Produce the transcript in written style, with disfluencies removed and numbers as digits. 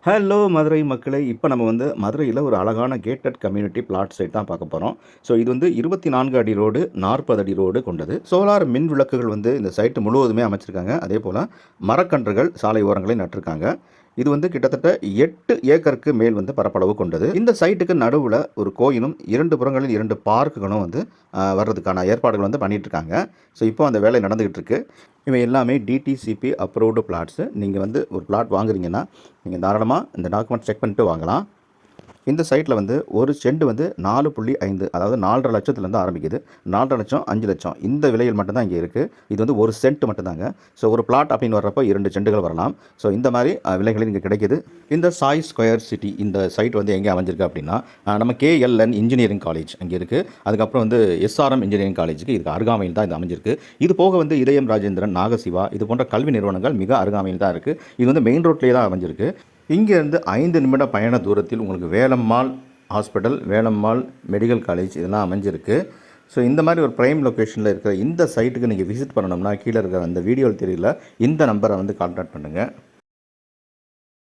Hello Madurai மக்களே! இப்போ நம்ம வந்து மதுரையில ஒரு அழகான கேட்டட் கம்யூனிட்டி பிளாட் சைட் தான் பார்க்க போறோம். ஸோ இது வந்து 24 அடி ரோடு, 40 அடி ரோடு கொண்டது. சோலார் மின் விளக்குகள் வந்து இந்த சைட் முழுவதுமே அமைச்சிருக்காங்க. அதேபோல மரக்கன்றுகள் சாலை ஓரங்களில் நட்டிருக்காங்க. இது வந்து கிட்டத்தட்ட 8 ஏக்கருக்கு மேல் வந்து பரப்பளவு கொண்டது. இந்த சைட்டுக்கு நடுவுல ஒரு கோயிலும், 2 புறங்களில் 2 பார்க்குகளும் வந்து வர்றதுக்கான ஏற்பாடுகள் வந்து பண்ணிட்டு இருக்காங்க. ஸோ இப்போ அந்த வேலை நடந்துகிட்டு இருக்கு. இவை எல்லாமே டிடிசிபி அப்ரூவ்டு பிளாட்ஸு. நீங்கள் வந்து ஒரு பிளாட் வாங்குறீங்கன்னா, நீங்கள் தாராளமாக இந்த டாக்குமெண்ட் செக் பண்ணிட்டு வாங்கலாம். இந்த சைட்டில் வந்து ஒரு செண்டு வந்து 4.5 அதாவது 4,50,000 லட்சத்துலேருந்து ஆரம்பிக்குது. 4,50,000 லட்சம் 5,00,000 இந்த விலையில் மட்டும்தான் இங்கே இருக்குது. இது வந்து ஒரு சென்ட் மட்டும்தாங்க. ஸோ ஒரு பிளாட் அப்படின்னு வர்றப்போ 2 செண்டுகள் வரலாம். ஸோ இந்த மாதிரி விலைகளில் இங்கே கிடைக்கிது. இந்த சாய் ஸ்கொயர் சிட்டி இந்த சைட் வந்து எங்கே அமைஞ்சிருக்கு அப்படின்னா, நம்ம KLN இன்ஜினியரிங் காலேஜ் அங்கே இருக்குது. அதுக்கப்புறம் வந்து SRM இன்ஜினியரிங் காலேஜுக்கு இதுக்கு அருகாமையில் தான் இது அமைஞ்சிருக்கு. இது போக வந்து இதயம் ராஜேந்திரன், நாகசிவா இது போன்ற கல்வி நிறுவனங்கள் மிக அருகாமையில் தான் இருக்குது. இது வந்து மெயின் ரோட்லேயே தான் அமைஞ்சிருக்கு. இங்கேருந்து 5 நிமிட பயண தூரத்தில் உங்களுக்கு Velammal hospital, Velammal medical college இதெல்லாம் அமைஞ்சிருக்கு. ஸோ இந்த மாதிரி ஒரு ப்ரைம் லொக்கேஷனில் இருக்கிற இந்த சைட்டுக்கு நீங்கள் விசிட் பண்ணணும்னா கீழே இருக்கிற அந்த வீடியோவில் தெரியல இந்த நம்பரை வந்து கான்டாக்ட் பண்ணுங்கள்.